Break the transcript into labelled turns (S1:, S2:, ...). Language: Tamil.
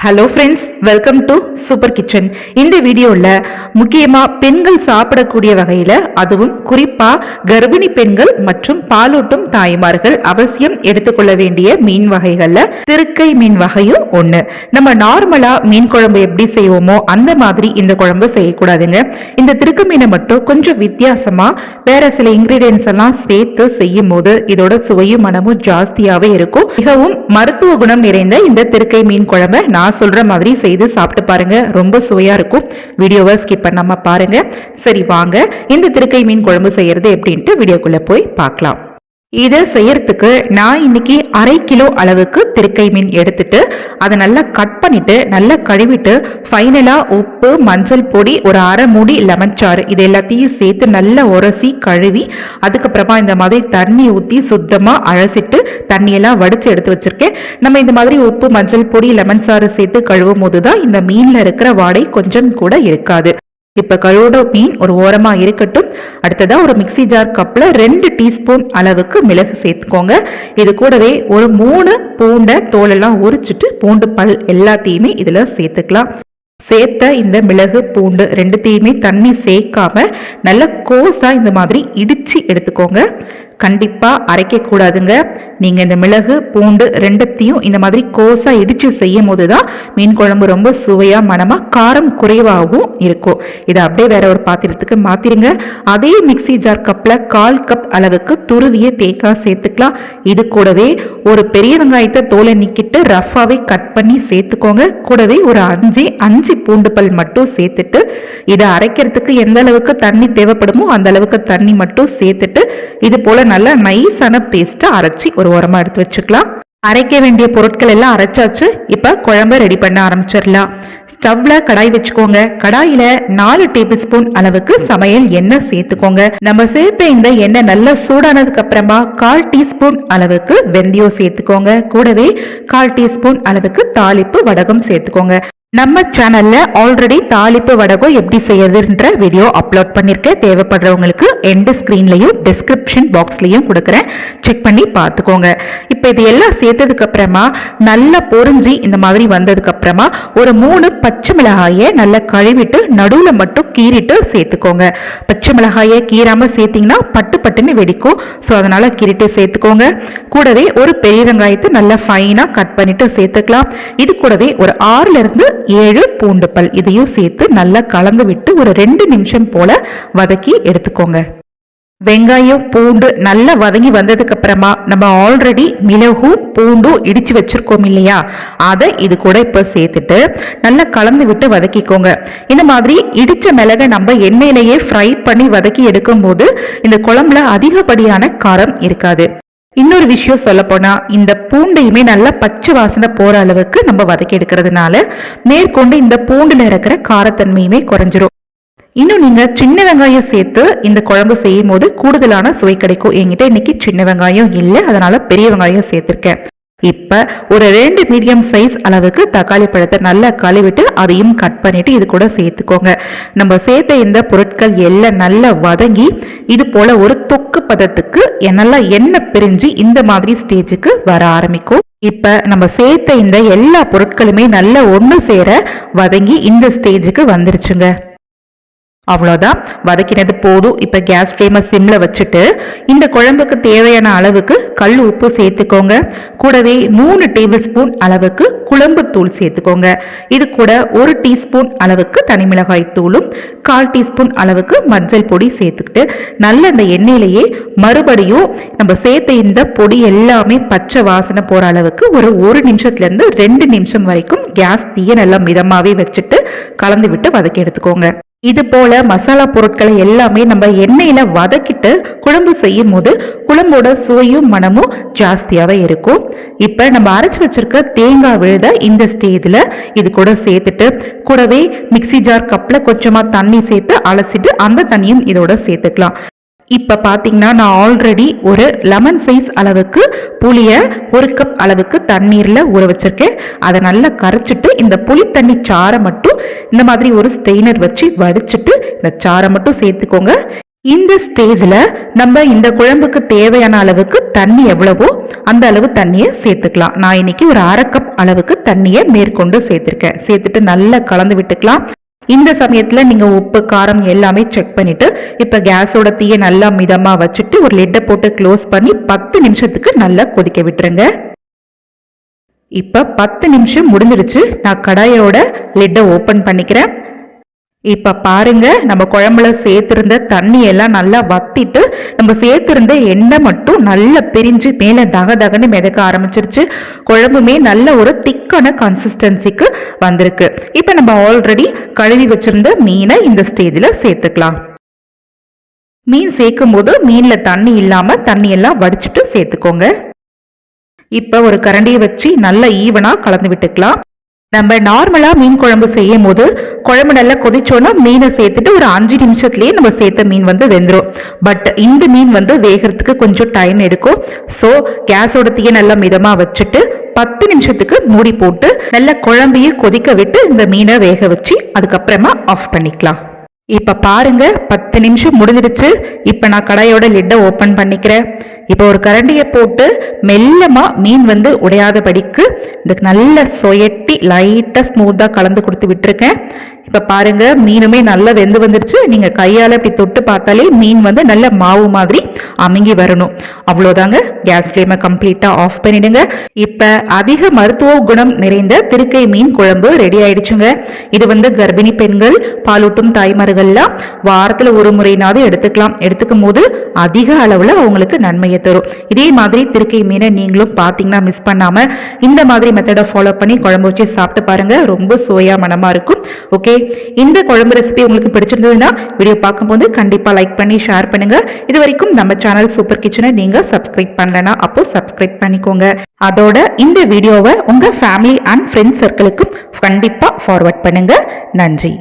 S1: Hello friends, welcome to super kitchen. இந்த வீடியோவில் முக்கியமாக பெண்கள் சாப்பிடக்கூடிய வகையில், அதுவும் குறிப்பாக கர்ப்பிணி பெண்கள் மற்றும் பாலூட்டும் தாய்மார்கள் அவசியம் எடுத்துக்கொள்ள வேண்டிய மீன் வகைகளில் திருக்கை மீன் வகையும் ஒன்று. நம்ம நார்மலாக மீன் குழம்பு எப்படி செய்வோமோ அந்த மாதிரி இந்த குழம்பு செய்யக்கூடாதுங்க. இந்த திருக்கை மீனை மட்டும் கொஞ்சம் வித்தியாசமாக வேற சில இன்கிரீடியன்ஸ் எல்லாம் சேர்த்து செய்யும் போது இதோட சுவையும் மனமும் ஜாஸ்தியாகவே இருக்கும். மிகவும் மருத்துவ குணம் நிறைந்த இந்த திருக்கை மீன் குழம்பை நான் சொல்ற மாதிரி செய்து சாப்பிட்டு பாருங்க. ரொம்ப சுவையா இருக்கும். வீடியோவை ஸ்கிப் பண்ணாம பாருங்க. சரி, வாங்க இந்த திருக்கை மீன் குழம்பு செய்யறது எப்படின்ட்டு வீடியோக்குள்ள போய் பார்க்கலாம். இதை செய்யறதுக்கு நான் இன்னைக்கு 1/2 கிலோ அளவுக்கு திருக்கை மீன் எடுத்துட்டு அதை நல்லா கட் பண்ணிட்டு நல்லா கழுவிட்டு ஃபைனலா உப்பு, மஞ்சள் பொடி, ஒரு 1/2 மூடி லெமன் சாறு இது எல்லாத்தையும் சேர்த்து நல்லா உரசி கழுவி அதுக்கப்புறமா இந்த மாதிரி தண்ணி ஊற்றி சுத்தமா அலசிட்டு தண்ணியெல்லாம் வடிச்சு எடுத்து வச்சிருக்கேன். நம்ம இந்த மாதிரி உப்பு, மஞ்சள் பொடி, லெமன் சாறு சேர்த்து கழுவும் போதுதான் இந்த மீன்ல இருக்கிற வாடை கொஞ்சம் கூட இருக்காது. இப்ப கழுவோட மீன் ஒரு ஓரமா இருக்கட்டும். அடுத்ததா ஒரு மிக்சி ஜார் கப்ல 2 டீஸ்பூன் அளவுக்கு மிளகு சேர்த்துக்கோங்க. இது கூடவே ஒரு 3 பூண்டை தோலெல்லாம் உரிச்சிட்டு பூண்டு பல் எல்லாத்தையுமே இதுல சேர்த்துக்கலாம். சேர்த்த இந்த மிளகு, பூண்டு ரெண்டுத்தையுமே தண்ணி சேர்க்காம நல்ல கோஸா இந்த மாதிரி இடிச்சு எடுத்துக்கோங்க. கண்டிப்பா அரைக்க கூடாதுங்க. நீங்க இந்த மிளகு, பூண்டு ரெண்டுத்தையும் இந்த மாதிரி கோஸா இடிச்சு செய்யும் போதுதான் மீன் குழம்பு ரொம்ப சுவையா, மனமா, காரம் குறைவாகவும் இருக்கும். இதை அப்படியே வேற ஒரு பாத்திரத்துக்கு மாத்திருங்க. அதே மிக்சி ஜார் கப்ல 1/4 கப் அளவுக்கு துருவிய தேங்காய் சேர்த்துக்கலாம். இது கூடவே ஒரு பெரிய வெங்காயத்தை தோலை நீக்கிட்டு ரஃபாவே கட் பண்ணி சேர்த்துக்கோங்க. கூடவே ஒரு 5 பூண்டு பல் மட்டும் சேர்த்துட்டு இதை அரைக்கிறதுக்கு எந்த அளவுக்கு தண்ணி தேவைப்படுமோ அந்த அளவுக்கு தண்ணி மட்டும் சேர்த்துட்டு இது போல நல்லா நைஸான பேஸ்ட்டை அரைச்சி ஒரு ஓரமா எடுத்து வச்சுக்கலாம். அரைக்க வேண்டிய பொருட்கள் எல்லாம் அரைச்சாச்சு. இப்ப குழம்பு ரெடி பண்ண ஆரம்பிச்சிடலாம். ஸ்டவ்ல கடாய் வச்சுக்கோங்க. கடாயில 4 டேபிள் ஸ்பூன் அளவுக்கு சமையல் எண்ணெய் சேர்த்துக்கோங்க. நம்ம சேர்த்த இந்த எண்ணெய் நல்லா சூடானதுக்கு அப்புறமா 1/4 டீஸ்பூன் அளவுக்கு வெந்தயம் சேர்த்துக்கோங்க. கூடவே 1/4 டீஸ்பூன் அளவுக்கு தாளிப்பு வடகம் சேர்த்துக்கோங்க. நம்ம சேனல்ல ஆல்ரெடி தாளிப்பு வடகம் எப்படி செய்யறதுன்ற வீடியோ அப்லோட் பண்ணிருக்கேன். தேவைப்படுறவங்களுக்கு எண்ட் ஸ்கிரீன்லயும் டிஸ்கிரிப்ஷன் பாக்ஸ்லயும் கொடுக்குறேன், செக் பண்ணி பார்த்துக்கோங்க. இப்ப இது எல்லாம் சேர்த்ததுக்கு அப்புறமா நல்லா பொரிஞ்சு இந்த மாதிரி வந்ததுக்கு அப்புறமா ஒரு 3 பச்சை மிளகாயை நல்லா கழுவிட்டு நடுவுல மட்டும் கீறிட்டு சேர்த்துக்கோங்க. பச்சை மிளகாயை கீராம சேர்த்தீங்கன்னா பட்டு பட்டுன்னு வெடிக்கும். ஸோ அதனால கீறிட்டு சேர்த்துக்கோங்க. கூடவே ஒரு பெரிய வெங்காயத்தை நல்லா ஃபைனா கட் பண்ணிட்டு சேர்த்துக்கலாம். இது கூடவே ஒரு 6ல இருந்து 7 பூண்டு பல் இதையும் சேர்த்து நல்லா கலந்து விட்டு ஒரு 2 நிமிஷம் போல வதக்கி எடுத்துக்கோங்க. வெங்காயம், பூண்டு நல்லா வதங்கி வந்ததுக்கு அப்புறமா நம்ம ஆல்ரெடி மிளகும் பூண்டும் இடிச்சு வச்சிருக்கோம் இல்லையா, அதை இது கூட இப்ப சேர்த்துட்டு நல்லா கலந்து விட்டு வதக்கிக்கோங்க. இந்த மாதிரி இடிச்ச மிளகை நம்ம எண்ணெயிலேயே ஃப்ரை பண்ணி வதக்கி எடுக்கும் போது இந்த குழம்புல அதிகப்படியான காரம் இருக்காது. இன்னொரு விஷயம் சொல்ல போனா, இந்த பூண்டையுமே நல்லா பச்சை வாசனை போற அளவுக்கு நம்ம வதக்கி எடுக்கிறதுனால மேற்கொண்டு இந்த பூண்டுல இருக்கிற காரத்தன்மையுமே குறைஞ்சிரும். இன்னும் நீங்க சின்ன வெங்காயம் சேர்த்து இந்த குழம்பு செய்யும் போது கூடுதலான சுவை கிடைக்கும். என்கிட்ட இன்னைக்கு சின்ன வெங்காயம் இல்லை, அதனால பெரிய வெங்காயம் சேர்த்திருக்கேன். இப்ப ஒரு 2 மீடியம் சைஸ் அளவுக்கு தக்காளி பழத்தை நல்லா கழுவிட்டு அதையும் கட் பண்ணிட்டு இது கூட சேர்த்துக்கோங்க. நம்ம சேர்த்த இந்த பொருட்கள் எல்லாம் நல்லா வதங்கி இது போல ஒரு தொக்கு பதத்துக்கு நல்லா எண்ணெய் பிரிஞ்சு இந்த மாதிரி ஸ்டேஜுக்கு வர ஆரம்பிக்கும். இப்ப நம்ம சேர்த்த இந்த எல்லா பொருட்களுமே நல்லா ஒண்ணு சேர வதங்கி இந்த ஸ்டேஜுக்கு வந்துருச்சுங்க. அவ்வளோதான், வதக்கினது போதும். இப்போ கேஸ் ஃப்ளேமை சிம்ல வச்சுட்டு இந்த குழம்புக்கு தேவையான அளவுக்கு கல் உப்பு சேர்த்துக்கோங்க. கூடவே 3 டேபிள் ஸ்பூன் அளவுக்கு குழம்பு தூள் சேர்த்துக்கோங்க. இது கூட 1 டீஸ்பூன் அளவுக்கு தனிமிளகாய் தூளும் 1/4 டீஸ்பூன் அளவுக்கு மஞ்சள் பொடி சேர்த்துக்கிட்டு நல்ல இந்த எண்ணெயிலேயே மறுபடியும் நம்ம சேர்த்த இந்த பொடி எல்லாமே பச்சை வாசனை போற அளவுக்கு ஒரு 1 நிமிஷத்துல இருந்து 2 நிமிஷம் வரைக்கும் கேஸ் தீய நல்லா மிதமாவே வச்சுட்டு கலந்து விட்டு வதக்கி எடுத்துக்கோங்க. இது போல மசாலா பொருட்களை எல்லாமே நம்ம எண்ணெயில வதக்கிட்டு குழம்பு செய்யும் போது குழம்போட சுவையும் மனமும் ஜாஸ்தியாவே இருக்கும். இப்ப நம்ம அரைச்சு வச்சிருக்க தேங்காய் விழுத இந்த ஸ்டேஜ்ல இது கூட சேர்த்துட்டு கூடவே மிக்சி ஜார் கப்ல கொஞ்சமா தண்ணி சேர்த்து அலசிட்டு அந்த தண்ணியும் இதோட சேர்த்துக்கலாம். இப்ப பாத்தீங்கன்னா நான் ஆல்ரெடி ஒரு லெமன் சைஸ் அளவுக்கு புளிய 1 கப் அளவுக்கு தண்ணீர்ல ஊற வச்சிருக்கேன். அதை நல்லா கரைச்சிட்டு இந்த புளி தண்ணி சாறை மட்டும் இந்த மாதிரி ஒரு ஸ்டெய்னர் வச்சு வடிச்சிட்டு இந்த சாறை மட்டும் சேர்த்துக்கோங்க. இந்த ஸ்டேஜ்ல நம்ம இந்த குழம்புக்கு தேவையான அளவுக்கு தண்ணி எவ்வளவோ அந்த அளவு தண்ணியை சேர்த்துக்கலாம். நான் இன்னைக்கு ஒரு 1/2 கப் அளவுக்கு தண்ணியை மேற்கொண்டு சேர்த்திருக்கேன். சேர்த்துட்டு நல்லா கலந்து விட்டுக்கலாம். இந்த சமயத்துல நீங்க உப்பு காரம் எல்லாமே செக் பண்ணிட்டு இப்ப கேஸோட தீயை நல்லா மிதமா வச்சுட்டு ஒரு லிட்டை போட்டு க்ளோஸ் பண்ணி 10 நிமிஷத்துக்கு நல்லா கொதிக்க விட்டுருங்க. இப்ப 10 நிமிஷம் முடிஞ்சிருச்சு. நான் கடாயோட லிட்டை ஓபன் பண்ணிக்கிறேன். இப்ப பாருங்க, நம்ம குழம்புல சேர்த்திருந்த தண்ணி எல்லாம் நல்லா வத்திட்டு நம்ம சேர்த்திருந்த எண்ணெய் மட்டும் நல்லா பிரிஞ்சு மேல தகன்னு மிதக்க ஆரம்பிச்சிருச்சு. குழம்புமே நல்ல ஒரு திக்கான கன்சிஸ்டன்சிக்கு வந்திருக்கு. இப்ப நம்ம ஆல்ரெடி கழுவி வச்சிருந்த மீனை இந்த ஸ்டேஜ்ல சேர்த்துக்கலாம். மீன் சேர்க்கும் போது மீன்ல தண்ணி இல்லாம தண்ணி எல்லாம் வடிச்சிட்டு சேர்த்துக்கோங்க. இப்ப ஒரு கரண்டியை வச்சு நல்லா ஈவனா கலந்து விட்டுக்கலாம். நம்ம நார்மலா மீன் குழம்பு செய்யும் போது குழம்பு நல்லா கொதிச்சோன்னா மீனை சேர்த்துட்டு ஒரு 5 நிமிஷத்துலயே நம்ம சேர்த்த மீன் வெந்துடும். பட் இந்த மீன் வேகிறதுக்கு கொஞ்சம் டைம் எடுக்கும். ஸோ கேஸோட தீயை நல்லா மிதமா வச்சுட்டு 10 நிமிஷத்துக்கு மூடி போட்டு நல்லா குழம்பையும் கொதிக்க விட்டு இந்த மீனை வேக வச்சு அதுக்கப்புறமா ஆஃப் பண்ணிக்கலாம். இப்ப பாருங்க, 10 நிமிஷம் முடிஞ்சிடுச்சு. இப்ப நான் கடாயோட லிட்டை ஓபன் பண்ணிக்கிறேன். இப்போ ஒரு கரண்டியை போட்டு மெல்லமா மீன் உடையாதபடிக்கு இதுக்கு நல்ல சொயட்டி லைட்டா ஸ்மூத்தா கலந்து கொடுத்து விட்டுருக்கேன். இப்ப பாருங்க, மீனுமே நல்லா வெந்து வந்துருச்சு. நீங்க கையால இப்படி தொட்டு பார்த்தாலே மீன் நல்ல மாவு மாதிரி அமுங்கி வரணும். அவ்வளோதாங்க. கேஸ் ஃப்ளேமை கம்ப்ளீட்டா ஆஃப் பண்ணிடுங்க. இப்ப அதிக மருத்துவ குணம் நிறைந்த திருக்கை மீன் குழம்பு ரெடி ஆயிடுச்சுங்க. இது கர்ப்பிணி பெண்கள், பாலூட்டும் தாய்மார்கள்லாம் வாரத்துல ஒரு முறைனாவது எடுத்துக்கலாம். எடுத்துக்கும் போது அதிக அளவுல அவங்களுக்கு நன்மையை தரும். இதே மாதிரி திருக்கை மீனை நீங்களும் பாத்தீங்கன்னா மிஸ் பண்ணாம இந்த மாதிரி மெத்தடை ஃபாலோ பண்ணி குழம்பு வச்சு சாப்பிட்டு பாருங்க. ரொம்ப சுவையா மனமா இருக்கும். ஓகே, இந்த குழம்பு ரெசிபி உங்களுக்கு பிடிச்சிருந்ததுன்னா வீடியோ பார்க்கும்போது கண்டிப்பா லைக் பண்ணி ஷேர் பண்ணுங்க. இது வரைக்கும் நம்ம சேனல் சூப்பர் கிச்சனை நீங்க சப்ஸ்கிரைப் பண்ணலனா அப்போ சப்ஸ்கிரைப் பண்ணிக்கோங்க. அதோட இந்த வீடியோவை உங்க ஃபேமிலி அண்ட் ஃப்ரெண்ட்ஸ் சர்க்கிளுக்கு கண்டிப்பா ஃபார்வர்ட் பண்ணுங்க. நன்றி.